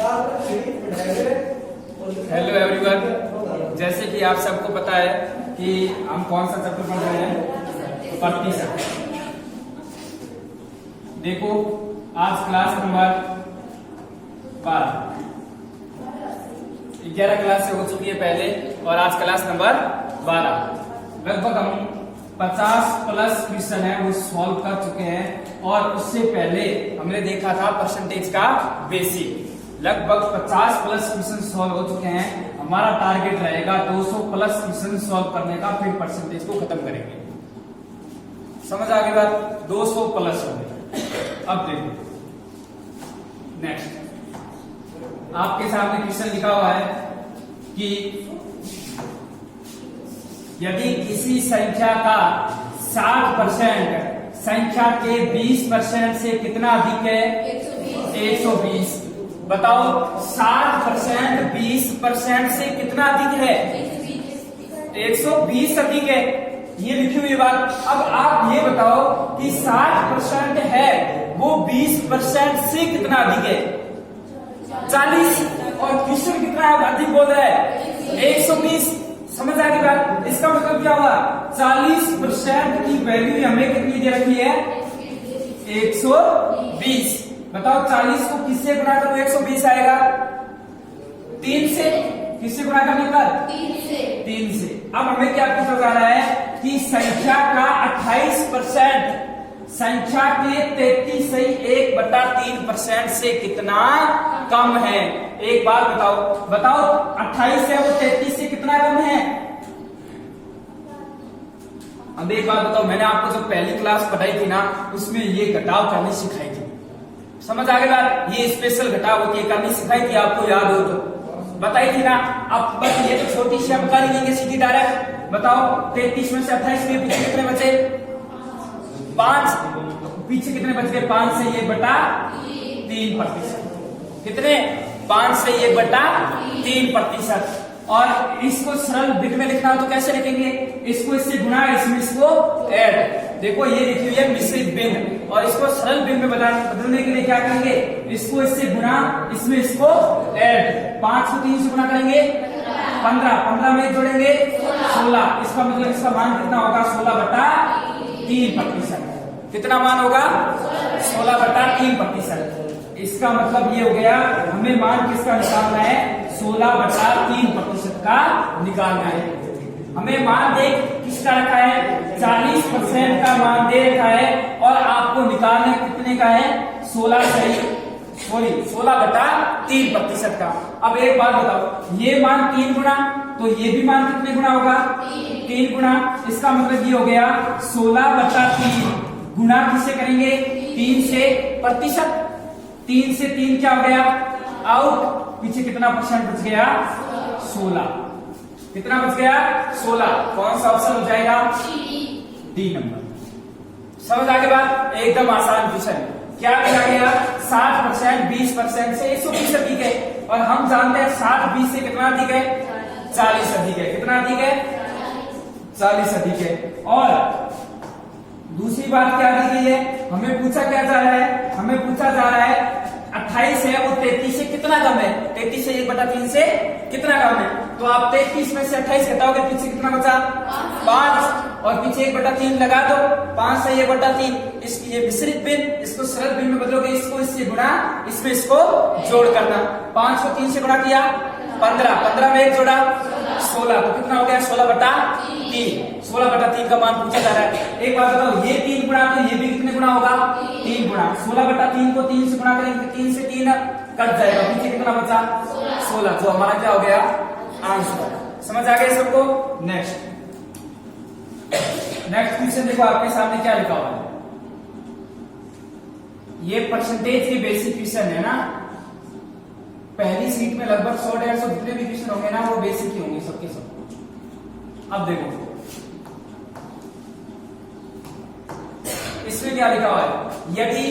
Hello everyone, जैसे कि आप सबको पता है कि हम कौन सा चैप्टर पढ़ रहे हैं, प्रतिशत। देखो आज क्लास नंबर 11 क्लास से हो चुकी है पहले, और आज क्लास नंबर 12। लगभग हम 50 प्लस क्वेश्चन है वो सॉल्व कर चुके हैं, और उससे पहले हमने देखा था परसेंटेज का बेसिक। लगभग 50 प्लस क्वेश्चन सॉल्व हो चुके हैं। हमारा टारगेट रहेगा 200 प्लस क्वेश्चन सॉल्व करने का, फिर परसेंटेज को खत्म करेंगे। समझ आ गई बात? 200 प्लस हो गए। अब देखो नेक्स्ट, आपके सामने क्वेश्चन लिखा हुआ है कि यदि किसी संख्या का 60% संख्या के 20% से कितना अधिक है? 120। बताओ 60% 20% से कितना अधिक है? 120 अधिक है। ये लिखी हुई बात। अब आप ये बताओ कि 60% है वो 20% से कितना अधिक है? 40। और क्वेश्चन कितना है अधिक बोल रहा है? 120। समझ आ गई बात? इसका मतलब क्या हुआ? 40% की वैल्यू हमें कितनी दे रखी है? 120। बताओ 40 को किससे गुणा करो 120 आएगा? 3 से। किससे गुणा करने पर? 3 से। अब हमें क्या पूछा जा रहा है कि संख्या का 28% संख्या के 33/1/3% से कितना कम है? एक बात बताओ 28 है वो 33 से कितना कम है? अब एक बात बताओ, मैंने आपको जब पहली क्लास पढ़ाई थी ना, उसमें ये घटाव करनी सिखाई थी। समझ आ गई बात? ये स्पेशल घटाव होती है, करनी सिखाई थी, आपको याद हो तो बताई थी ना। अब बस ये तो छोटी सी हम कर लेंगे सीधी डायरेक्ट। बताओ 33 में से 28 के पीछे कितने बचे? 5। पीछे कितने बच गए? 5 से 1/3%। कितने? 5 से 1/3%। और इसको सरल बिट में लिखना हो तो कैसे लिखेंगे? इसको इससे गुणा, इसमें इसको ऐड। देखो ये लिखी हुई है मिश्रित भिन्न, और इसको सरल भिन्न में बदलने के लिए क्या करेंगे? इसको इससे गुणा, इसमें इसको ऐड। 5 को 3 से गुणा करेंगे 15 में जोड़ेंगे 16। इसका मतलब इसका मान कितना होगा? 16/3%। कितना मान होगा? 16/3%। इसका मतलब ये हो गया, हमें मान किसका निकालना है? 16/3% का निकालना है। हमें मान देख किसका रखा है? 40% का मान दे रखा है, और आपको निकालना कितने का है? 16/3% का। अब एक बात बताओ, ये मान 3 गुना, तो ये भी मान कितने गुना होगा? 3 गुना। इसका मतलब ये हो गया 16/3 गुना किससे करेंगे? 3 से। प्रतिशत 3 से 3 क्या हो गया? आउट। पीछे कितना परसेंट बच गया? 16। कितना बच गया? 16। कौन सा ऑप्शन हो जाएगा? D number. समझ आ गई बात? एकदम आसान क्वेश्चन। क्या किया गया? 60% 20% से 120 अधिक है, और हम जानते हैं 60 20 से कितना अधिक है? 40 अधिक है। कितना अधिक है? 40 अधिक है। और दूसरी बात क्या दी गई है? हमें पूछा क्या जा रहा है? हमें पूछा जा रहा है 28 है वो 33 से कितना कम है? 33 से 1/3 से कितना कम है? तो आप 33 में से 28 घटाओगे, पीछे कितना बचा? 5। और पीछे 1/3 लगा दो। 5 से 1/3। इसकी ये मिश्रित भिन्न, इसको सरल भिन्न में बदलोगे, इसको इससे गुणा, इसमें इसको जोड़ करना। 5 को 3 से गुणा किया 15 में 1 जोड़ा 16। तो कितना हो गया? 16/3। 16/3 का मान पूछा जा रहा है। एक बात बताओ, ये 3 गुणा, तो ये भी कितने गुणा होगा? 3 गुणा। 16/3 को 3 से गुणा करेंगे, 3 से 3 कट जाएगा, पीछे कितना बचा? 16। जो हमारा क्या हो गया? आंसर। समझ आ गया सबको? नेक्स्ट क्वेश्चन देखो, आपके सामने क्या लिखा हुआ है? ये परसेंटेज की बेसिक क्वेश्चन है ना। पहली सीट में लगभग 100-150 जितने भी क्वेश्चन होंगे ना, वो बेसिक ही होंगे सबके सब। अब देखो इसमें क्या लिखा हुआ है? यदि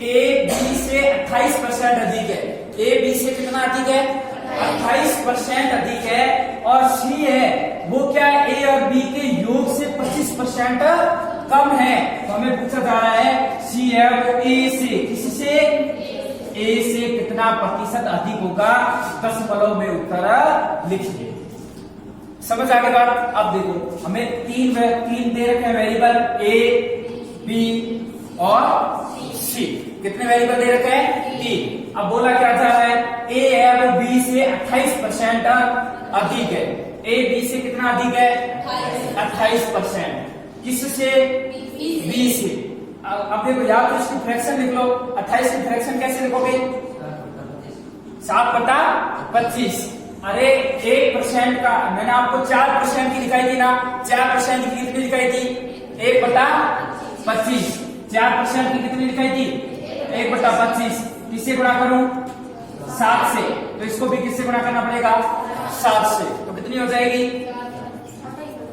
ए बी से 28% अधिक है, ए बी से कितना अधिक है? 28% अधिक है, और सी है वो क्या है? ए और बी के योग से 25% कम है। तो हमें पूछा जा रहा है सी है वो ए से, किससे? ए से कितना प्रतिशत अधिक होगा, दशमलव में उत्तर लिखिए। समझ आगे बात। अब देखो हमें तीन दे रखे हैं वेरिएबल ए, बी और सी। कितने वेरिएबल दे रखे हैं? 3। अब बोला क्या जा रहा है, ए है वो बी से 28% अधिक है। ए बी से कितना अधिक है? 28%। किससे? बी से। अब देखो या तो इसकी फ्रैक्शन लिख लो। 28 की फ्रैक्शन कैसे लिखोगे? 7/25। अरे 1% का मैंने आपको 4% की दिखाई थी ना, 4% की कितनी दिखाई थी? 1/25। 4% की कितनी दिखाई थी? 1/25। किससे गुणा करूं? 7 से। तो इसको भी किससे गुणा करना पड़ेगा? 7 से। तो कितनी हो जाएगी?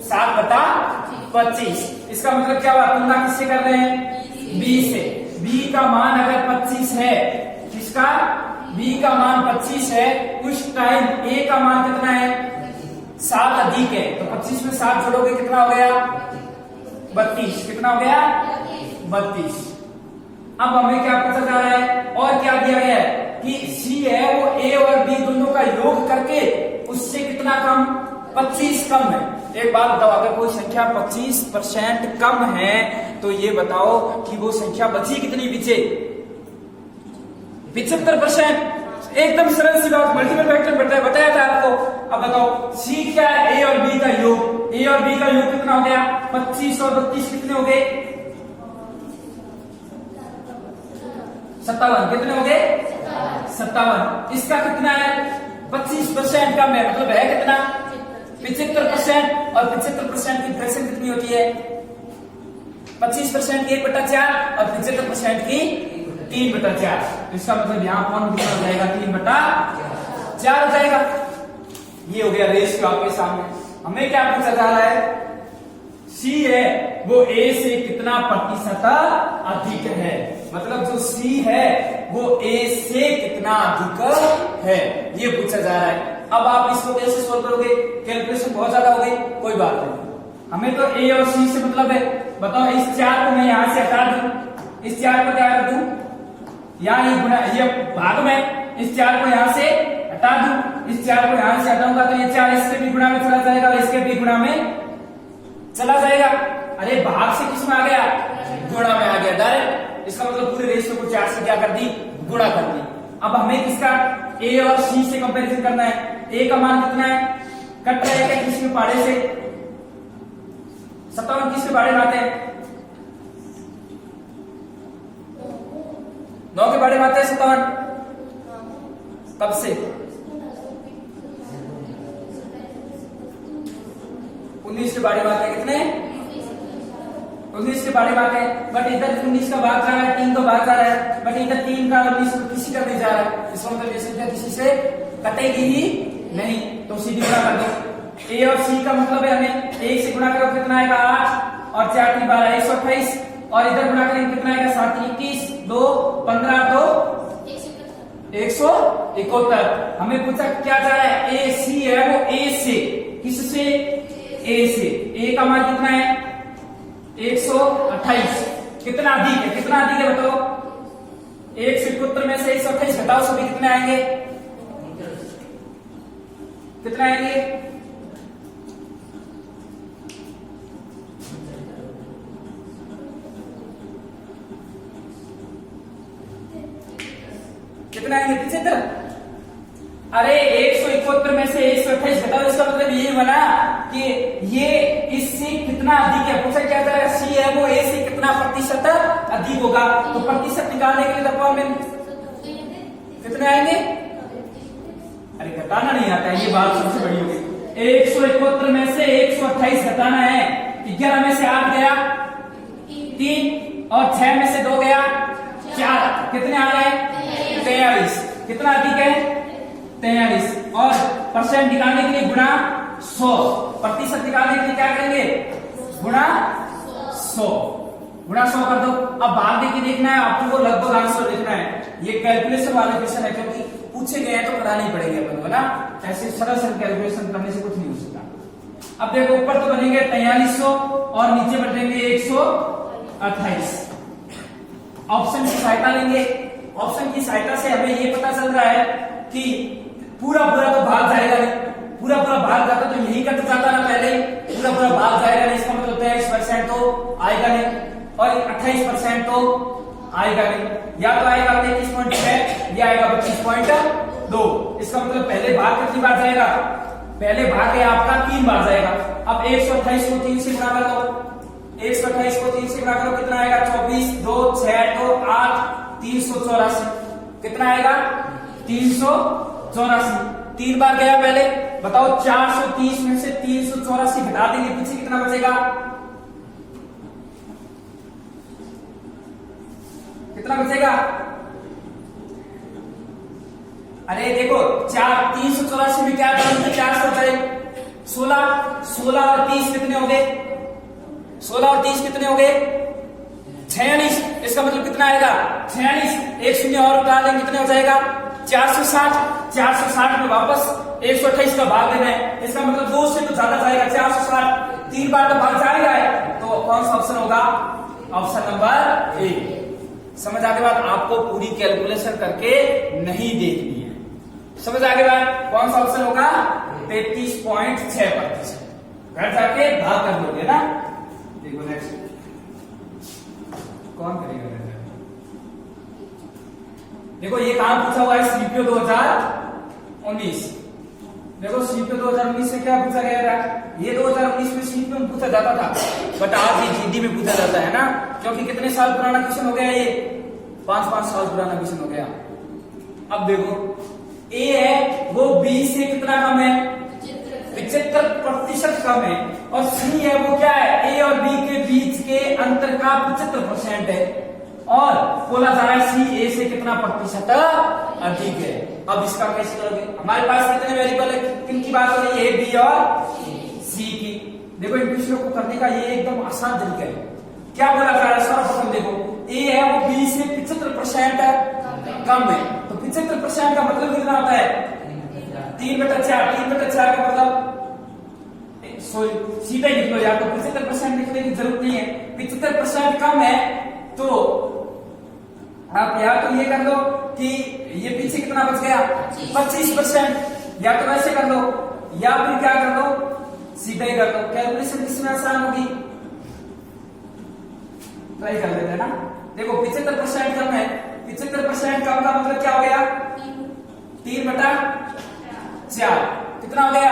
7/25। इसका मतलब क्या हुआ? तुलना किससे कर रहे हैं? बी से। बी का मान अगर 25 है, किसका? बी का मान 25 है, उस टाइम ए का मान कितना है? 7 अधिक है। तो 25 में 7 जोड़ोगे कितना हो गया? 32। कितना हो गया? 32। अब हमें क्या पता जा रहा है और क्या दिया गया है कि सी है वो ए और बी दोनों का योग करके उससे कितना कम? 25 कम है। एक बात बताओ, अगर कोई संख्या 25% कम है तो ये बताओ कि वो संख्या बची कितनी पीछे? 75%। एकदम सरल सी बात, मल्टीपल फैक्टर बताया था आपको। अब बताओ सी क्या है? ए और बी का योग। ए और बी का योग कितना हो गया? 25 और 32 कितने हो गए? 57। कितने हो गए? 57। इसका कितना है? 25% कम है, मतलब है कितना? 75%। और 75% की फ्रैक्शन कितनी होती है? 25% की 1/4 और 75% की 3/4। तो इसका मतलब यहाँ कौन कितना हो जाएगा? 3/4 हो जाएगा। ये हो गया रेशियो आपके सामने। हमें क्या पूछा जा रहा है? सी है वो ए से कितना प्रतिशत अधिक है, मतलब जो सी है वो ए से कितना अधिक है, ये पूछा जा रहा है। अब आप इसको कैसे सोल्व करोगे? कैलकुलेशन बहुत ज्यादा हो गई, कोई बात नहीं। हमें तो ए और सी से मतलब है। बताओ इस 4 को मैं यहां से हटा दूं, इस 4 को क्या कर दूं? यहाँ गुना, ये भाग में, इस 4 को यहां से हटा दूं, इस 4 को यहां से हटाऊंगा तो ये 4 इसके भी गुणा में चला जाएगा और इसके भी गुणा में चला जाएगा। अरे भाग से किस में आ गया? गुणा में आ गया डायरेक्ट। इसका मतलब पूरे रेशियो को 4 से क्या कर दी? गुणा कर दी। अब हमें किसका? ए और सी से कंपैरिजन करना है। ए का मान कितना है? कट रहा है किसके पहाड़े से? 57 किसके पहाड़े में आते हैं? 9 के पहाड़े में आते हैं 57। कब से? 19 के बारे में आते हैं। कितने? 19 के बारे में आते हैं। बट इधर 19 का भाग जा रहा है, 3 का भाग जा रहा है, बट इधर 3 का 19 को किसी का नहीं जा रहा है। इसका मतलब ये संख्या किसी से कटेगी ही नहीं, तो सीधी गुणा कर दो। ए और सी का मतलब है हमें 1 से गुणा करो कितना आएगा? 8 और 4 3 12 128 और इधर गुणा करेंगे कितना आएगा? 7 21 2 15 2 171। हमें पूछा क्या जा रहा है? ए सी है वो ए से, किससे? ए से। ए का मान कितना है? 128। कितना अधिक है? कितना अधिक है बताओ? 171 में से 128 घटाओ, सभी कितने आएंगे? कितना आएंगे? कितना आएंगे? 75। अरे 171 में से 128 घटाओ, इसका मतलब ये बना कि ये इससे कितना अधिक है। पूछा क्या था? सी है वो ए से कितना प्रतिशत अधिक होगा, तो प्रतिशत निकालने के लिए फॉर्मूला कितने आएंगे? अरे घटाना नहीं आता है, ये बात सबसे बड़ी होगी। 171 में से 128 घटाना है। 11 में से 8 गया 3 और 6 में से 2 गया 4, कितने आ रहे हैं? 43। कितना अधिक है? 43। और परसेंट निकालने के लिए गुणा 100, प्रतिशत निकालने के लिए क्या करेंगे? गुणा 100। गुणा 100 कर दो। अब भाग देके देखना है आपको, वो लगभग आंसर देखना है। ये कैलकुलेशन वाले क्वेश्चन है, क्योंकि पूछे गए हैं तो कराने ही पड़ेंगे अपन को ना, ऐसे सरल सरल कैलकुलेशन करने से कुछ नहीं हो सकता। अब देखो ऊपर तो बनेंगे 4300 और नीचे बनेंगे 128। ऑप्शन की सहायता लेंगे ऑप्शन की सहायता से हमें ये पता चल रहा है कि पूरा पूरा तो भाग जाएगा नहीं, पूरा पूरा भाग जाता तो यही कट जाता ना पहले ही, पूरा पूरा भाग जाएगा नहीं, इसका मतलब 23% तो आएगा नहीं और 28% तो आएगा नहीं, या तो आएगा 33.6 या आएगा 25.2। इसका मतलब पहले भाग कितनी बार जाएगा, पहले भाग है आपका 3 बार जाएगा। अब 128 को 3 से गुणा कर दो, 128 को 3 से गुणा करो, कितना आएगा 24, 2, 6, 2, 8, 384। कितना आएगा 384। 3 बार गया पहले, बताओ 430 में से 384 घटा देंगे, पीछे कितना बचेगा, कितना बचेगा? अरे देखो 384 में क्या करेंगे, 400 जाए 16 और 30 कितने हो गए, 16 और 30 कितने हो गए 46। इसका मतलब कितना आएगा 46, एक शून्य और उतार देंगे, कितने हो जाएगा 460। 460 में वापस 128 का भाग देना है, इसका मतलब 2 से तो ज्यादा जाएगा 460, 3 बार तो भाग जाएगा है, तो कौन सा ऑप्शन होगा, ऑप्शन नंबर ए। समझ आगे बात, आपको पूरी कैलकुलेशन करके नहीं देखनी है, समझ आगे बात, कौन सा ऑप्शन होगा 33.6%। घर जाके भाग कर दोगे ना। देखो नेक्स्ट कौन करेगा, देखो ये काम पूछा हुआ है सीपीओ 2019। देखो सीपीओ 2019 से क्या पूछा गया था, ये 2019 में सीपीओ में पूछा जाता था, बट आज ये जीडी में पूछा जाता है ना, क्योंकि कितने साल पुराना क्वेश्चन हो गया, ये 5 साल पुराना क्वेश्चन हो गया। अब देखो ए है वो बी से कितना कम है, 75% कम है, और सी है वो क्या है, ए और बी के बीच के अंतर का 75% है, और बोला जा रहा है सी ए से कितना प्रतिशत अधिक है। अब इसका कैसे करोगे, हमारे पास कितने वेरिएबल है, किनकी बात हो रही है, ए बी और सी की। देखो इन क्वेश्चनों को करने का ये एकदम आसान तरीका है। क्या बोला जा रहा है, सर्वप्रथम देखो ए है वो बी से 75% कम है, तो 75% का मतलब कितना होता है 3/4। 3/4 का मतलब सीधा ही लिख लो यार, तो 75% लिखने की जरूरत नहीं है, 75% कम है, तो आप या तो ये कर लो कि ये पीछे कितना बच गया 25%, या तो वैसे कर लो, या फिर क्या कर लो सीधा ही कर लो। कैलकुलेशन किसमें आसान होगी, ट्राई कर लेते हैं ना। देखो 75% कम है, 75% कम का मतलब क्या हो गया 3/4, कितना हो गया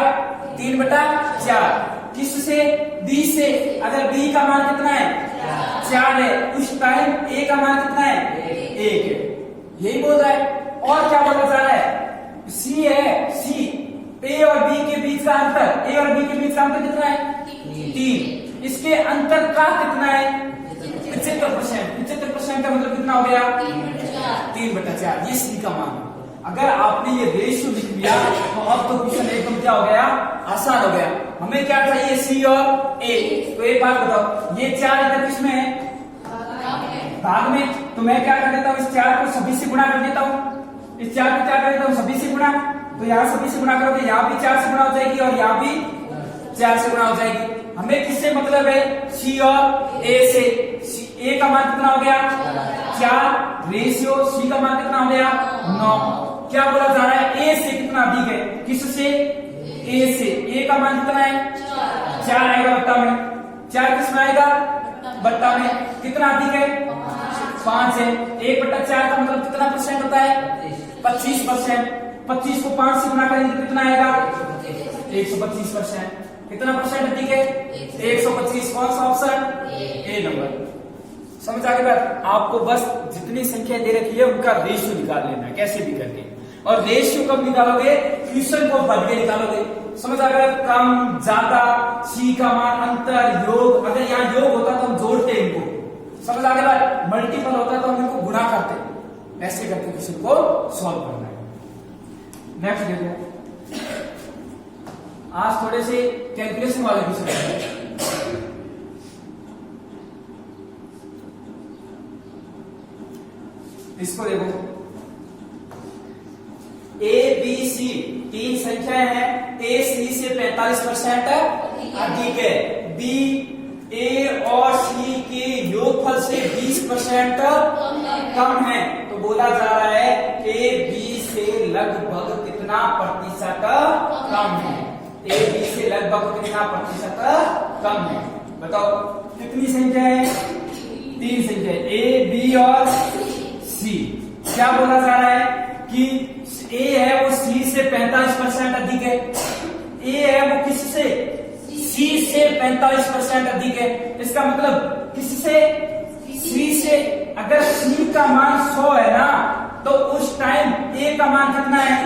3/4। किससे, बी से, अगर बी का मान कितना है 4 है, उस टाइम ए का मान कितना है 1 है, यही बोल रहा है। और क्या बोला जा रहा है, सी है, सी ए और बी के बीच का अंतर, ए और बी के बीच का अंतर कितना है 3, इसके अंतर का कितना है 75%। 75% का मतलब कितना हो गया 3/4, ये सी का मान। अगर आपने ये रेशियो लिख लिया तो अब तो क्वेश्चन एकदम क्या हो गया, आसान हो गया। हमें क्या चाहिए सी और ए, तो एक बात बताओ, ये 4 इधर किसमें है भाग में, तो मैं क्या कर देता हूँ, इस 4 को सभी से गुणा कर देता हूँ, इस 4 को क्या कर देता हूँ सभी से गुणा, तो यहाँ सभी से गुणा करोगे, यहाँ भी 4 से गुणा हो जाएगी और यहाँ भी 4 से गुणा हो जाएगी। हमें किससे मतलब है, सी और ए से। ए का मान कितना हो गया 4, रेशियो सी का मान कितना हो गया 9। क्या बोला जा रहा है, ए से कितना अधिक है, किससे ए से, ए का मान कितना है 4 आएगा बट्टा में, 4 किसमें आएगा बट्टा में, कितना अधिक है 5 है। 1/4 का मतलब कितना परसेंट होता है 25%। 25 को 5 से गुणा करेंगे कितना आएगा 125%। कितना परसेंट अधिक है 125। कौन सा ऑप्शन ए नंबर। समझ आ गई बात, आपको बस जितनी संख्या दे रखी है उनका रेशियो निकाल लेना है कैसे भी करके, और रेशियो कब निकालोगे, क्वेश्चन को पढ़ के निकालोगे। समझ आ गया, कम ज्यादा, सी का मान, अंतर, योग, अगर यहाँ योग होता तो हम जोड़ते इनको, समझ आ गया, मल्टीपल होता तो हम इनको गुणा करते, ऐसे करके क्वेश्चन को सॉल्व करना है। नेक्स्ट देखो, आज थोड़े से कैलकुलेशन वाले क्वेश्चन, इसको देखो, ए बी सी 3 संख्याएं हैं, ए सी से 45% अधिक है, बी ए और सी के योगफल से 20% कम है, तो बोला जा रहा है ए बी से लगभग कितना प्रतिशत कम है, ए बी से लगभग कितना प्रतिशत कम है। बताओ कितनी संख्या है, 3 संख्या, ए बी और सी। क्या बोला जा रहा है कि ए है वो सी से 45% अधिक है, ए है वो किससे, सी से 45% अधिक है। इसका मतलब किससे, सी से। अगर सी का मान 100 है ना, तो उस टाइम ए का मान कितना है,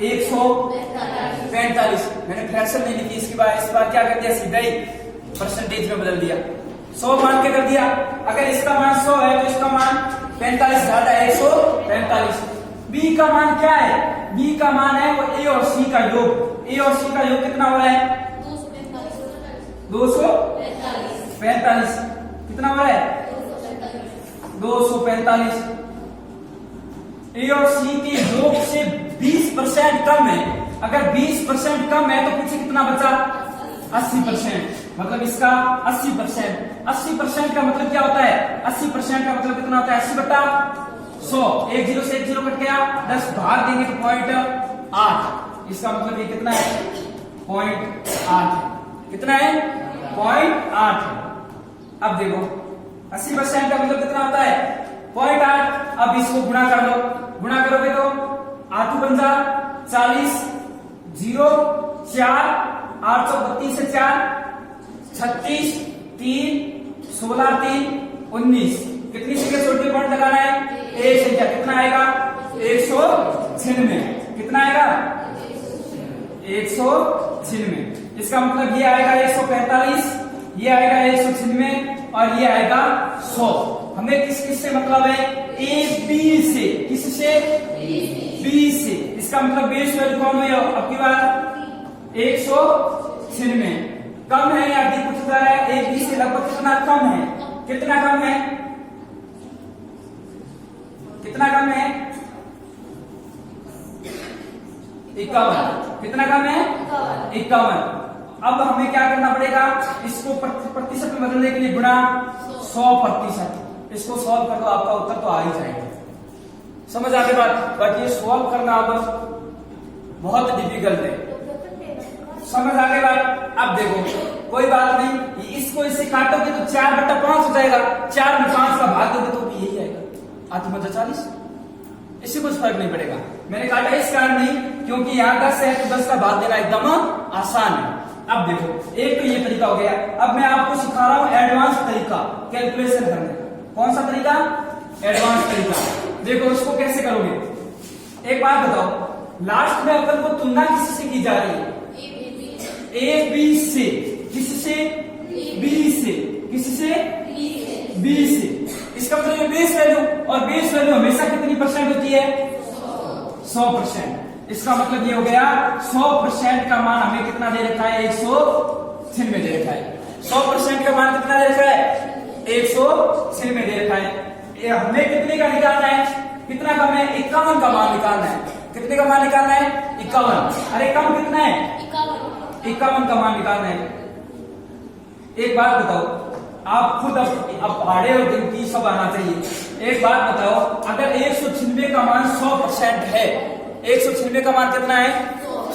145। मैंने फ्रैक्शन नहीं लिखी, इसके बाद इस बार क्या कर दिया, सीधा ही परसेंटेज में बदल दिया, 100 मान के कर दिया। अगर इसका मान 100 है तो इसका मान 45 घटा 145। बी का मान क्या है, बी का मान है वो ए और सी का योग। ए और सी का योग कितना हो रहा है, 245। कितना हो रहा है, 245। ए और सी के योग से 20% कम है। अगर 20% कम है तो पीछे कितना बचा, 80%। मतलब इसका 80%। 80% का मतलब क्या होता है, 80% का मतलब कितना होता है, 80 बटा 100। 1 0 से 1 0 कट गया, 10 भाग देंगे तो 0.8। इसका मतलब ये कितना है, 0.8। कितना है, 0.8। अब देखो 80% का मतलब कितना होता है, 0.8। अब इसको गुणा कर लो, गुणा करोगे तो 8 बन जा 40, 0 4, 832 से 4 36, 3 16 3 19। कितनी संख्या छोटी पॉइंट लगाना है, एक संख्या। कितना आएगा, 196। कितना आएगा, 196। इसका मतलब ये आएगा 145, ये आएगा 196 और ये आएगा 100। हमें किस किस से मतलब है, ए बी से। किससे, बी से। इसका मतलब बेस वैल्यू कौन हुई अब की बार, 196। कम है या अधिक पूछा जा रहा है, ए बी से लगभग कितना कम है, कितना कम है, कितना कम है, 51। कितना कम है, 51। अब हमें क्या करना पड़ेगा, इसको प्रतिशत में बदलने के लिए गुणा 100%। इसको सॉल्व कर दो, आपका उत्तर तो आ ही जाएगा। समझ आ गई बात। बट ये सॉल्व करना अब बहुत डिफिकल्ट है, समझ आ गई बात। अब देखो कोई बात नहीं, इसको इससे काटोगे तो 4/5 हो जाएगा, 4 में 5 का भाग दोगे तो भी यही आएगा, 8 × 40। इससे कुछ फर्क नहीं पड़ेगा। मैंने काटा इस कारण नहीं क्योंकि यहाँ 10 है तो 10 का भाग देना एकदम आसान है। अब देखो एक तो ये तरीका हो गया। अब मैं आपको सिखा रहा हूं एडवांस तरीका कैलकुलेशन करने का। कौन सा तरीका, एडवांस तरीका। देखो इसको कैसे करोगे, एक बात बताओ, लास्ट में अपन को तुलना किससे की जा रही है, ए बी से। किससे, बी से। किससे, बी से। इसका मतलब ये बेस वैल्यू, और बेस वैल्यू हमेशा कितनी परसेंट होती है, 100%। इसका मतलब ये हो गया 100% का मान हमें कितना दे रखा है, 196 दे रखा है। 100% का मान कितना दे रखा है, 196 दे रखा है। ये हमें कितने का निकालना है, कितना कम है, 51 का मान निकालना है। कितने का मान निकालना है, 51। अरे कम कितना है, 51 का मान निकालना है। एक बात बताओ, आप खुद अब पहाड़े और गिनती सब आना चाहिए। एक बात बताओ, अगर 196 का मान 100% है, 196 का मान कितना है,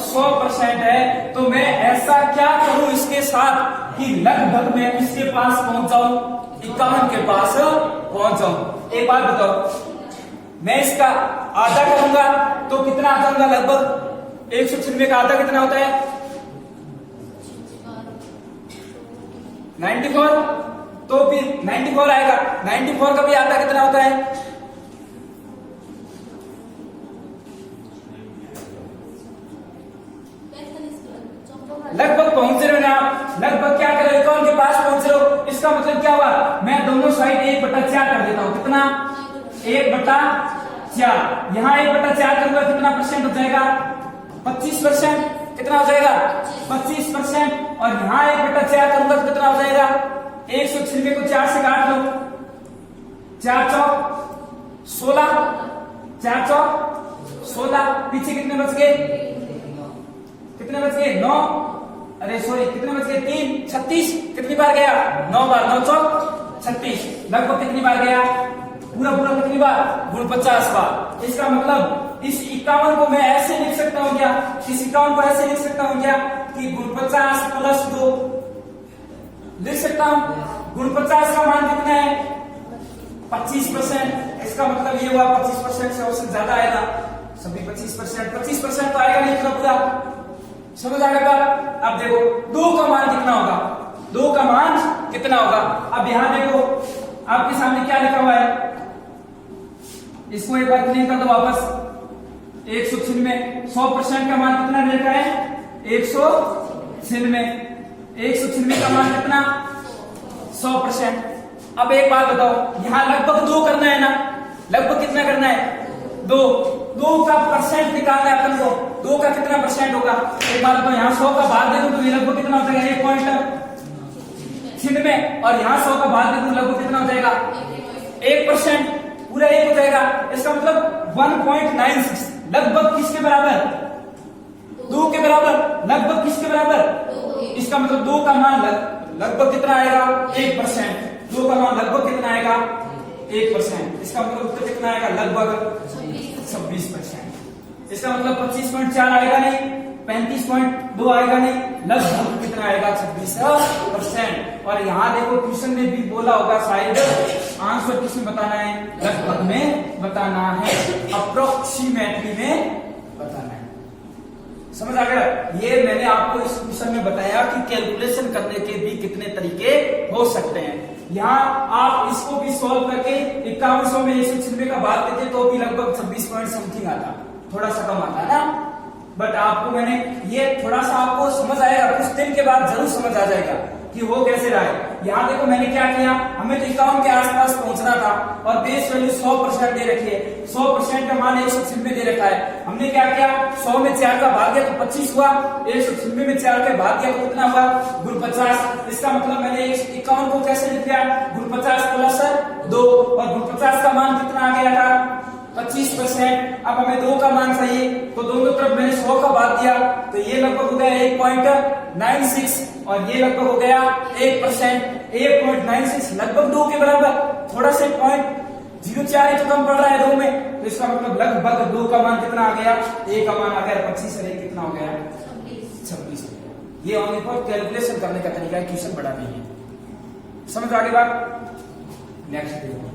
100% है, तो मैं ऐसा क्या करूं इसके साथ कि लगभग मैं किसके पास पहुंच जाऊं, 51 के पास पहुंच जाऊं। एक बात बताओ, मैं इसका आधा करूंगा तो कितना आ जाऊंगा, लगभग 196 का आधा कितना होता है, 94। तो फिर 94 आएगा। 94 का भी आधा कितना होता है, लगभग पहुंच रहे हो ना, लगभग क्या कर रहे हो, 51 के पास पहुंच रहे हो। इसका मतलब क्या हुआ, मैं दोनों साइड 1/4 कर देता हूं। कितना, 1/4। यहाँ 1/4 करूंगा कितना परसेंट हो जाएगा, 25%। कितना हो जाएगा, 25%। और यहाँ 1/4 करूंगा तो कितना हो जाएगा, 196 को 4 से काट लो, 4 चौक 16, 4 चौक 16। पीछे कितने बच गए, कितने बच गए, 9। अरे सॉरी, कितने बच गए, 3, 36। कितनी बार गया, 9 बार। 9 चौक 36। लगभग कितनी बार गया, पूरा पूरा कितनी बार? गुण 50 बार। इसका मतलब इस 51 को मैं ऐसे लिख सकता हूं क्या? इस 51 को ऐसे लिख सकता हूं क्या कि गुण 50 प्लस 2 लिख सकता हूं। गुण 50 का मान कितना है? 25%। इसका मतलब ये हुआ 25% से औसत ज्यादा आएगा, सभी 25%। 25% तो आएगा नहीं पूरा, समझ आ गया? अब देखो 2 का मान कितना होगा? 2 का मान कितना होगा? अब यहां देखो आपके सामने क्या लिखा हुआ है, इसको एक बार क्लीन कर दो वापस। 196 100% का मान कितना दे रखा है? 196। 196 का मान कितना? 100%। अब एक बात बताओ, यहां लगभग 2 करना है ना? लगभग कितना करना है? 2 का परसेंट निकालना है अपन को। 2 का कितना परसेंट होगा? एक बात बताओ, यहाँ 100 का भाग देखो तो ये लगभग कितना हो जाएगा? 1.96। और यहाँ 100 का भाग देखो लगभग कितना हो जाएगा? 1%। पूरा 1 हो जाएगा। इसका मतलब 1.96 लगभग किसके बराबर? 2 के बराबर। लगभग किसके बराबर? इसका मतलब 2 का मान लगभग कितना आएगा? 1%। 2 का मान लगभग कितना आएगा? 1%। इसका मतलब उत्तर कितना आएगा? लगभग 26%। इसका मतलब 25.4 आएगा नहीं, 35.2 आएगा नहीं, लगभग कितना आएगा? 26%। और यहाँ देखो क्वेश्चन में भी बोला होगा शायद, आंसर किसमें बताना है? लगभग में बताना है, अप्रोक्सीमेटली में बताना है। समझ आ गया? ये मैंने आपको इस क्वेश्चन में बताया कि कैलकुलेशन करने के भी कितने तरीके हो सकते हैं। यहाँ आप इसको भी सॉल्व करके 5100 में 196 का भाग देते तो भी लगभग 26 पॉइंट समथिंग आता, थोड़ा सा कम आता ना। बट आपको मैंने ये थोड़ा सा आपको समझ आएगा, कुछ दिन के बाद जरूर समझ आ जाएगा कि हो कैसे रहा है। यहाँ देखो मैंने क्या किया, हमें तो 51 के आसपास पहुंचना था और बेस वैल्यू 100% दे रखी है। 100% का मान 196 दे रखा है। हमने क्या किया, 100 में 4 का भाग दिया तो 25 हुआ, 196 में 4 का भाग दिया तो कितना हुआ? गुण 50। इसका मतलब मैंने 51 को कैसे लिख दिया? गुण 50 प्लस 2। और गुण 50 का मान कितना आ गया था? 25%। अब हमें 2 का मान चाहिए तो दोनों तरफ मैंने 100 का भाग दिया तो ये लगभग हो गया 1.96 और ये लगभग हो गया 1%। 1.96 लगभग 2 के बराबर, थोड़ा से 0.04 तो कम पड़ रहा है 2 में, तो इसका मतलब लगभग 2 का मान कितना आ गया? A का मान आ गया 25 और A कितना हो गया? 26। ये ओनली फॉर कैलकुलेशन करने का तरीका है, क्वेश्चन बड़ा नहीं है। समझ आ गई बात? नेक्स्ट देखो,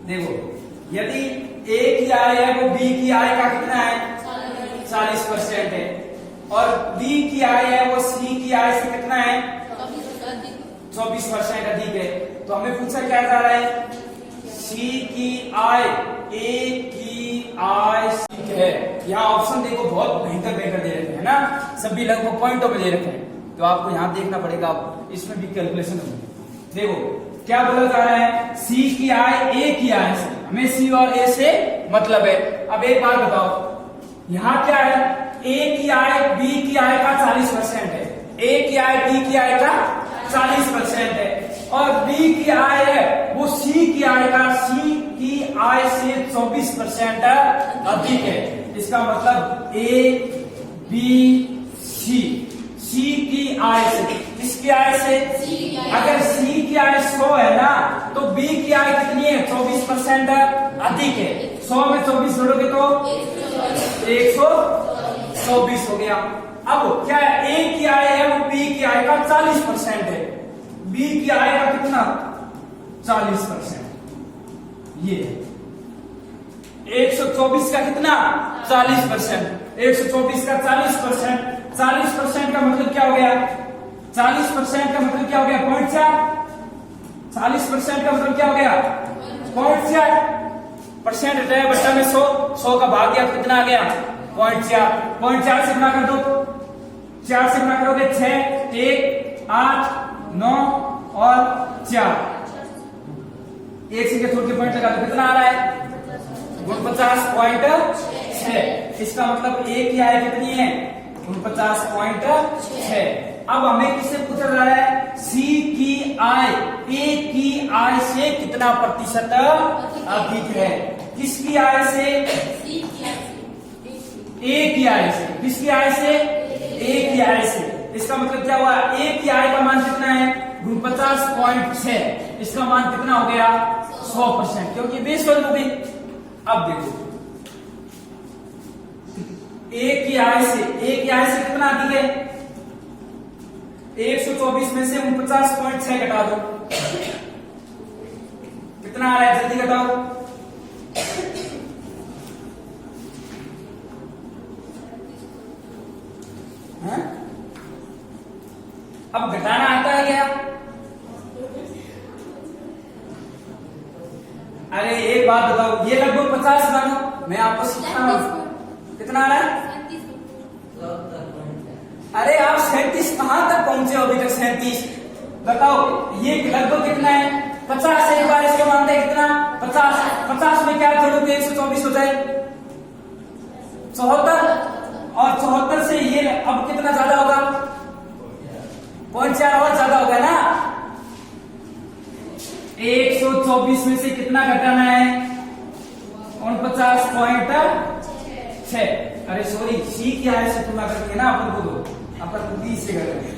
देखो यदि A की आय है वो B की आय का कितना है? 40% है। और B की आय है वो C की आय से कितना है? 24% अधिक है। तो हमें पूछा क्या जा रहा है? C की आय A की आय C है। यहाँ ऑप्शन देखो बहुत भयंकर भयंकर दे रखे हैं ना, सभी लगभग पॉइंटों में दे रखे हैं, तो आपको यहाँ देखना पड़ेगा, इसमें भी कैलकुलेशन होगी। देखो क्या बोला जा रहा है? C की आय A की आय से, हमें C और A से मतलब है। अब एक बात बताओ, यहाँ क्या है? A की आय B की आय का 40% है, A की आय B की आय का 40% है, और B की आय है वो C की आय का C की आय से 24% अधिक है। इसका मतलब A B C, C की आय से, किसकी आय से? अगर C की आय 100 है ना तो B की आय कितनी है? 24% अधिक है। 100 में 24 जोड़ोगे तो 124 हो गया। अब क्या है? A की आय है वो B की आय का 40% है, B की आय का कितना? 40%। ये 124 का कितना? 40%। 124 का 40%, 40% का मतलब क्या हो गया? 40% का मतलब क्या हो गया? 0.4। 40% का मतलब क्या हो गया? 0.4%। हटाया बट्टा में 100 का भाग दिया कितना आ गया? 0.4। 0.4 से गुणा कर दो, 4 से गुणा करोगे 6, 1, 8, 9 और 4, एक से छोड़ के पॉइंट लगा दो, कितना आ रहा है? 49.6। इसका मतलब A की आय कितनी है? 49.6। अब हमें किससे पूछा जा रहा है? C की आय A की आय से कितना प्रतिशत अधिक है? किसकी आय से? A की आय से। किसकी आय से? A एक ही आय से। इसका मतलब क्या हुआ, एक ही आय का मान कितना है 49.6, इसका मान कितना हो गया 100%, क्योंकि बेस वैल्यू हो गई। अब देखो एक ही आय से कितना अधिक है, 124 में से 49.6 घटा दो, कितना आ रहा है, जल्दी घटाओ। अब घटाना आता है क्या? अरे एक बात बताओ, ये लगभग 50 मानो, मैं आपको सिखा रहा हूं, कितना आ रहा है? अरे आप 37 कहां तक पहुंचे हो अभी तक? 37 बताओ, ये लगभग कितना है 50। एक बार इसको मानते हैं कितना 50 में क्या जोड़ो तो 124 हो जाए 74, और 74 से ये अब कितना ज्यादा होगा, 0.4 और ज्यादा होगा ना। 124 में से कितना घटाना है 49.6। अरे सॉरी, सी क्या है से तुलना करके ना अपन को दो, अपन 20 से करेंगे।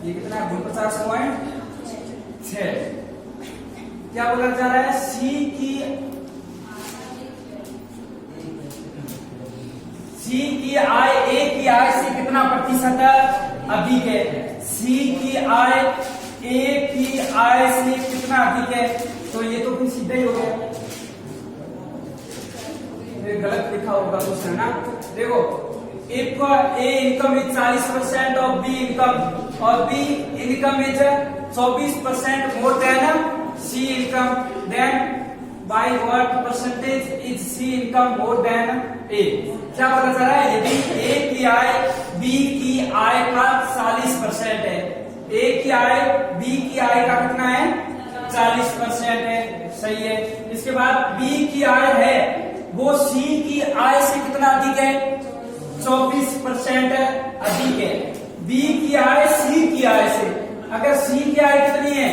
ये कितना है 49.6। क्या बोला जा रहा है, सी की आय ए की आय से कितना प्रतिशत अधिक है, सी की आय ए की आय से कितना अधिक है, तो ये तो फिर सीधा ही हो गया, गलत लिखा होगा कुछ है ना। देखो if A income is 40% of B income और B income is 24% more than C income, then by what percentage is C income more than A? क्या पता चल रहा है, यदि A की आय B की आय का 40% है, A की आय B की आय का कितना है 40% है, सही है। इसके बाद B की आय है वो C की आय से कितना अधिक है 24% अधिक है। B की आय C की आय से, अगर C की आय कितनी है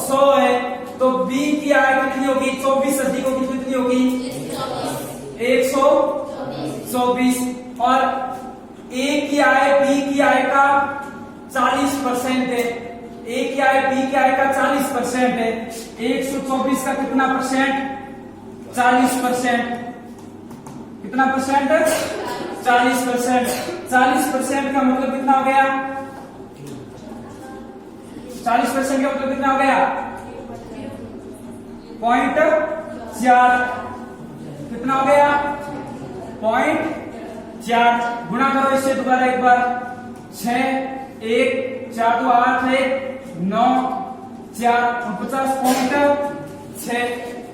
100 है तो B की आय कितनी होगी 24 अधिक होगी, कितनी होगी 124, और A की आय B की आय का 40% है, A की आय B की आय का 40% है, 124 का कितना परसेंट 40%, कितना परसेंट 40%, 40% का मतलब कितना हो गया 40% का मतलब कितना हो गया 0.4, कितना हो गया 0.4, गुणा करो इससे दोबारा एक बार, 6 1 4 2 8 1 9 4 49.6।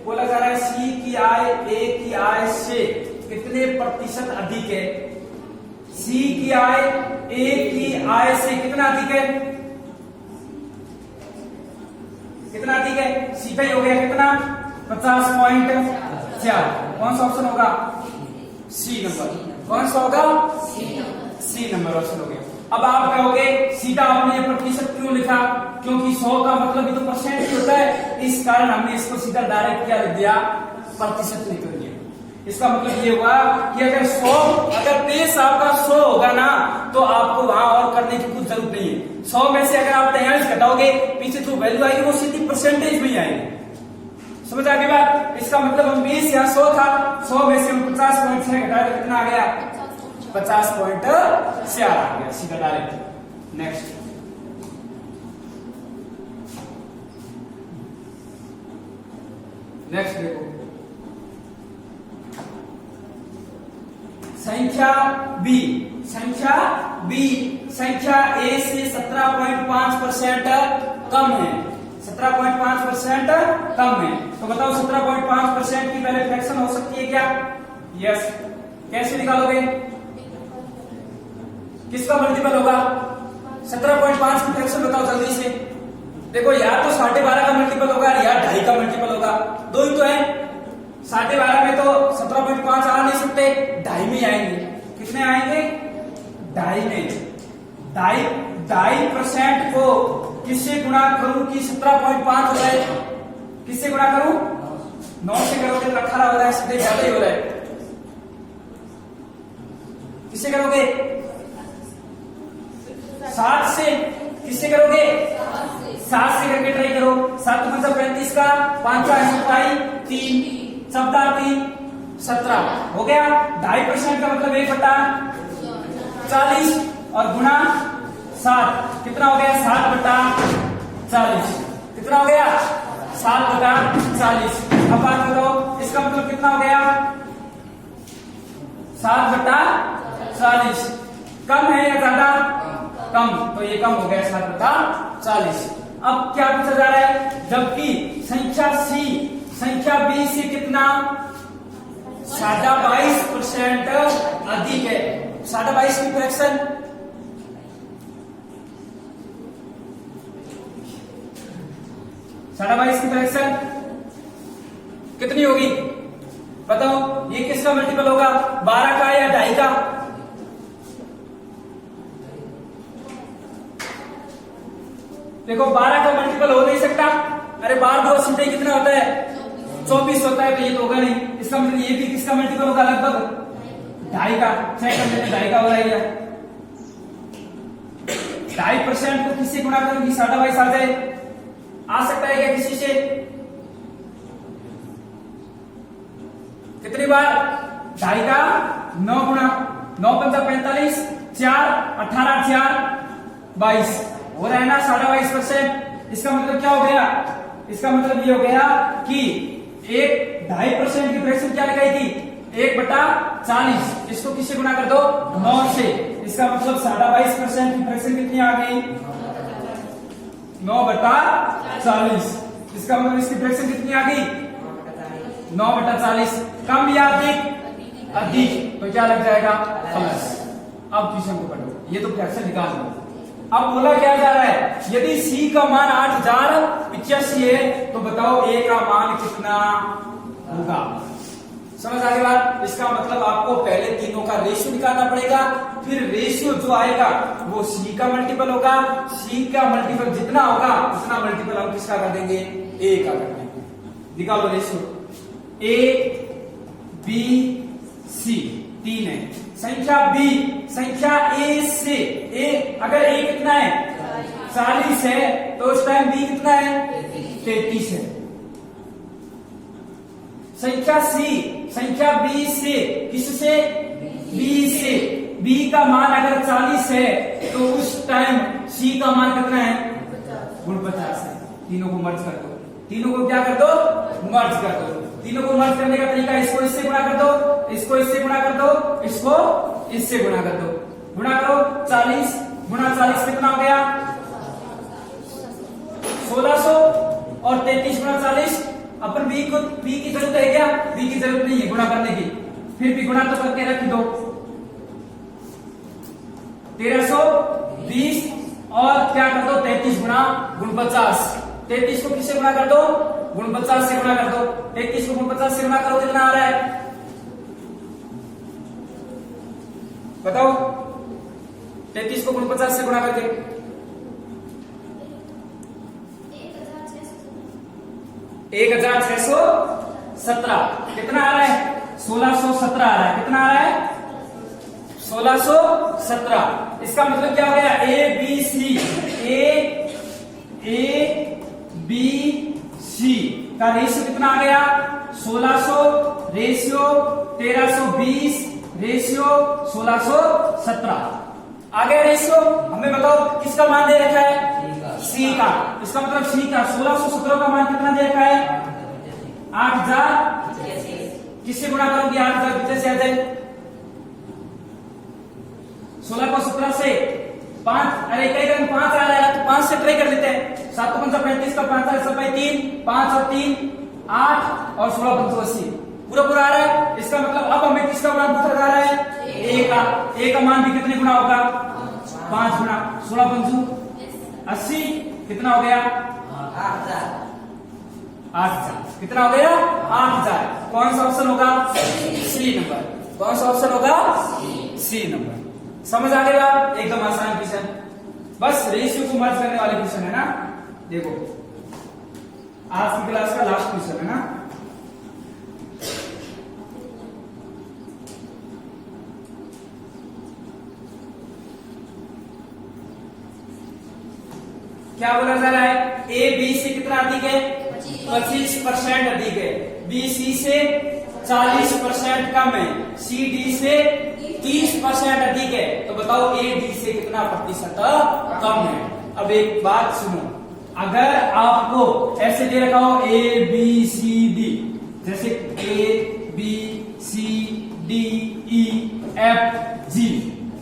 बोला जा रहा है सी की आय ए की आय से कितने प्रतिशत अधिक है, सी की आय ए की आय से कितना अधिक है, कितना अधिक है, सी का ही हो गया कितना 50.4। कौन सा ऑप्शन होगा सी नंबर, कौन सा होगा सी नंबर ऑप्शन हो गया। अब आप कहोगे सीधा आपने ये प्रतिशत क्यों लिखा, क्योंकि 100 का मतलब भी तो परसेंट ही होता है, इस कारण हमने इसको सीधा डायरेक्ट क्या लिख दिया प्रतिशत लिख दिया। इसका मतलब ये हुआ कि अगर 100 अगर बेस आपका 100 होगा ना तो आपको वहां और करने की कुछ जरूरत नहीं है। 100 में से अगर आप 43 घटाओगे पीछे जो वैल्यू आएगी वो सीधी परसेंटेज में ही आएगी, समझ आ गई बात। इसका मतलब हम 20 या 100 था, 100 में से हम 50.6 घटाए कितना आ गया 50.4 आ गया सीधा डायरेक्ट। नेक्स्ट देखो संख्या बी, संख्या ए से 17.5% कम है, 17.5% कम है, तो बताओ 17.5% की पहले फ्रैक्शन हो सकती है क्या? यस। कैसे निकालोगे, किसका मल्टीपल होगा 17.5 की फ्रैक्शन बताओ जल्दी से। देखो या तो 12.5 का मल्टीपल होगा या 2.5 का मल्टीपल होगा, दो ही तो है। 12.5 में तो 17.5 आ नहीं सकते, 2.5 में आएंगे। कितने आएंगे 2.5 में, 2.5 2.5% को किससे गुणा करूं कि 17.5 हो जाए? किससे गुणा करूं? 9 से करोगे तो 18 हो रहा है, सीधे ज्यादा ही हो रहा है। किससे करोगे? 7 से। किससे करोगे? 7 से करके ट्राई करो। 7 मतलब 35 का 5 3 सबदा 3 17 हो गया। 2.5% का मतलब 1/40 और गुणा 7 कितना हो गया? 7/40। कितना हो गया? 7/40। अब बात बताओ इसका मतलब कितना हो गया? 7/40। कम है या ज्यादा? कम। तो ये कम हो गया 7/40। अब क्या पूछा जा रहा है? जबकि संख्या सी संख्या बी से कितना 22% अधिक है। 22 की फ्रैक्शन कितनी होगी? बताओ ये किसका मल्टीपल होगा? 12 का या 2.5 का? देखो 12 का मल्टीपल हो नहीं सकता। अरे 12 2 सीधे कितना होता है? 24 होता है। तो ये तो होगा नहीं। इसका मतलब ये भी किसका मल्टीपल होगा? लगभग 2.5 का। चेक कर लेते 2.5 का हो रहा है। 2.5% को किससे गुणा करूंगी? 22 आ जाए। आ सकता है क्या किसी से? कितनी बार? 2.5 का 9 गुणा 9 पंजा 45 4 18 4 22 हो रहा है ना 22%। इसका मतलब क्या हो गया? इसका मतलब ये हो गया कि 2.5% की फ्रैक्शन क्या लगाई थी? 1/40। इसको किससे गुणा कर दो? 9 से। इसका मतलब 22% की फ्रैक्शन कितनी आ गई? 9/40। इसका मतलब इसकी फ्रैक्शन कितनी आ गई? 9/40। कम या अधिक? अधिक। तो क्या लग जाएगा? प्लस। अब क्वेश्चन को पढ़ो। ये तो फ्रैक्शन निकाल लो। अब बोला क्या जा रहा है? यदि C का मान 8085 है तो बताओ A का मान कितना होगा? समझ आ गई बात? इसका मतलब आपको पहले तीनों का रेशियो निकालना पड़ेगा। फिर रेशियो जो आएगा वो C का मल्टीपल होगा। C का मल्टीपल जितना होगा उतना मल्टीपल हम किसका कर देंगे? A का कर देंगे। निकालो रेशियो। A B C 3 है। संख्या B संख्या A से A अगर A कितना है? 40 है तो उस टाइम B कितना है? 33 है। संख्या C संख्या B से किससे? B से B का मान अगर 40 है तो उस टाइम C का मान कितना है? 49 है। तीनों को मर्ज कर दो। तीनों को क्या कर दो? मर्ज कर दो। तीनों को मर्ज करने का तरीका इसको इससे गुणा कर दो, इसको इससे गुणा कर दो, इसको इससे गुणा कर दो। गुणा करो 40 गुणा 40 कितना हो गया? 1600 और 33 गुणा 40। अपन B की जरूरत है क्या? B की जरूरत नहीं है गुणा करने की। फिर भी गुणा तो करके रख दो। 1320 और क्या कर दो? 33 गुणा 49। 33 को किससे गुणा कर दो? 49 से गुणा कर दो। 33 को 49 से गुणा करो कितना आ रहा है? बताओ 33 को 49 से गुणा करके 1617 कितना आ रहा है? 1617 आ रहा है। कितना आ रहा है? 1617। इसका मतलब क्या हो गया? A B C का रेशियो कितना आ गया? 1600 रेशियो 1320 रेशियो 1617 आ गया रेशियो। हमें बताओ किसका मान दे रखा है? C का। इसका मतलब C का 1617 का मान कितना दे रखा है? 8000। किससे गुणा करोगे? 8000 से आ जाए। 16 को 17 से 5 अरे कई रंग 5 आ रहा है तो 5 से ट्राई कर लेते हैं। 7 को 35 का 5 है सब भाई 3 5 और 3 8 और 16 5 80 पूरा पूरा आ रहा है। इसका मतलब अब हमें किसका मान पूछा जा रहा है? A का। A का मान भी कितने गुना होगा? 5 गुना। 16 5 80 कितना हो गया? 8000 कितना हो गया? 8000। कौन सा ऑप्शन होगा? C number. कौन सा ऑप्शन होगा? C number. समझ आ गया? एकदम आसान क्वेश्चन। बस रेशियो को मर्ज करने वाले क्वेश्चन है ना। देखो आज की क्लास का लास्ट क्वेश्चन है ना। क्या बोला जा रहा है? ए बी से कितना अधिक है? 25% अधिक है। बी सी से 40% कम है। सी डी से 30% अधिक है। तो बताओ ए डी से कितना प्रतिशत कम है? अब एक बात सुनो, अगर आपको ऐसे दे रखा हो ए बी सी डी, जैसे A B C D E F G,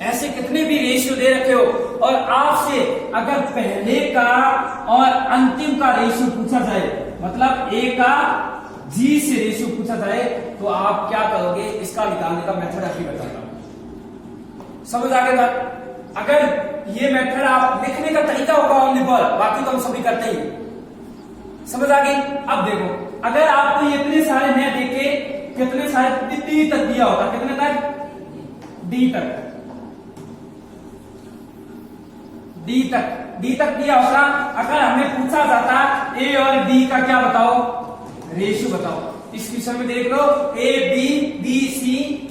ऐसे कितने भी रेशियो दे रखे हो और आपसे अगर पहले का और अंतिम का रेशियो पूछा जाए, मतलब ए का जी से रेशियो पूछा जाए, तो आप क्या करोगे? इसका निकालने का मेथड अभी बताता हूं। समझ आ गई बात? अगर ये मेथड आप लिखने का तरीका होगा ओनली पर, बाकी तो हम सभी करते ही। समझ आ गई? अब देखो, अगर आपको ये इतने सारे न देके कितने सारे डी तक दिया होता, कितने तक? डी तक, डी तक दिया होता। अगर हमें पूछा जाता ए और डी का क्या बताओ? रेशियो बताओ। इस क्वेश्चन में देख लो, A B B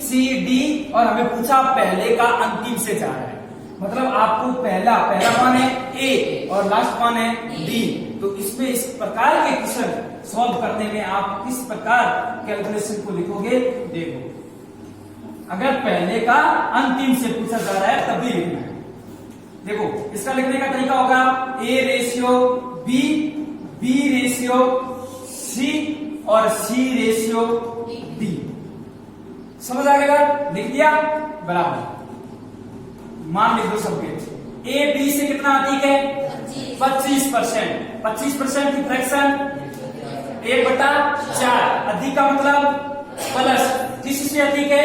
C D, और हमें पूछा पहले का अंतिम से जा रहा है, मतलब आपको पहला कौन है? ए, और लास्ट कौन है? डी। तो इसमें इस प्रकार के क्वेश्चन सॉल्व करने में आप किस प्रकार कैलकुलेशन को लिखोगे? देखो, अगर पहले का अंतिम से पूछा जा रहा है तभी लिखना है। देखो, इसका लिखने का तरीका होगा A ratio B, B ratio C, और सी रेशियो डी। समझ आ गया? लिख दिया बराबर, मान लिख दो सबके। ए बी से कितना अधिक है? 25%। 25% की फ्रैक्शन 1/4। अधिक का मतलब प्लस, किससे अधिक है?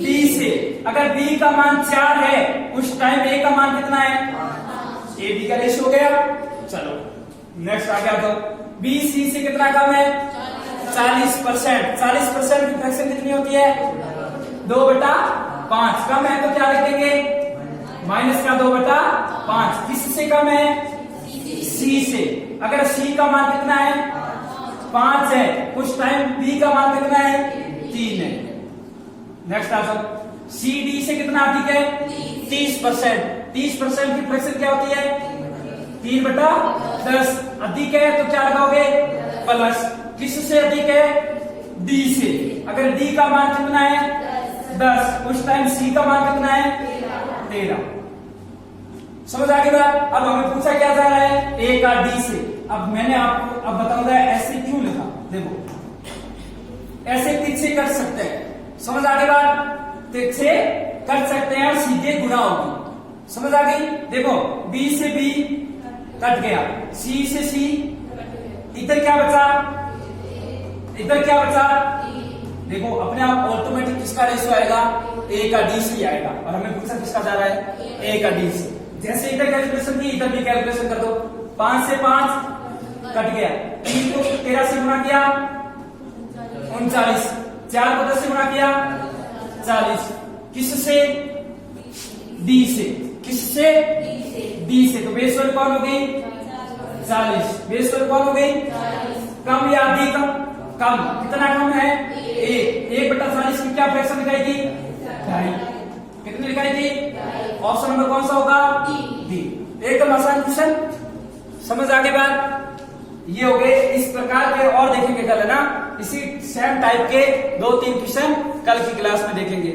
बी से। अगर बी का मान 4 है, उस टाइम ए का मान कितना है? ए बी का रेशियो हो गया। चलो नेक्स्ट आ गया, तो बी सी से कितना कम है? 40%। 40% की फ्रैक्शन कितनी होती है? 2/5। कम है तो क्या लिखेंगे? माइनस का 2/5। किससे कम है? सी से। अगर सी का मान कितना है? 5 है, उस टाइम बी का मान कितना है? 3 है। नेक्स्ट आ जाओ, सी डी से कितना अधिक है? 30%। 30% की फ्रैक्शन क्या होती है? 3/10। अधिक है तो क्या लगाओगे? प्लस। किससे अधिक है? डी से। अगर डी का मान कितना है? 10, उस टाइम सी का मान कितना है? 13। समझ आ गई बात? अब हमें पूछा क्या जा रहा है? ए का डी से। अब मैंने आपको अब बताऊंगा ऐसे क्यों लिखा। देखो, ऐसे तिरछे कर सकते हैं। समझ आ गई बात? तिरछे कर सकते हैं और सीधे गुणा होगी। समझ आ गई? देखो, बी से बी कट गया, सी से सी, इधर क्या बचा? इधर क्या बचा? देखो, अपने आप ऑटोमेटिक किसका रेशियो आएगा? ए का डी से आएगा। और हमें पूछा किसका जा रहा है? ए का डी से। जैसे इधर कैलकुलेशन की, इधर भी कैलकुलेशन कर दो। 5 से 5 कट गया, 3 को 13 से गुणा किया 39, 4 को 10 से गुणा किया 40। किससे? डी से। किससे? डी से। तो बेस वाली कौन हो गई? 40। बेस वाली कौन हो गई? कम या अधिक? कम। कितना कम है? 1/40 की क्या फ्रैक्शन दिखाएगी? 2.5। कितनी दिखाएगी? ऑप्शन नंबर कौन सा होगा? डी। एकदम आसान क्वेश्चन। समझ आ गई बात? ये हो गए इस प्रकार के, और देखेंगे कल, है ना? इसी सेम टाइप के 2-3 क्वेश्चन कल की क्लास में देखेंगे।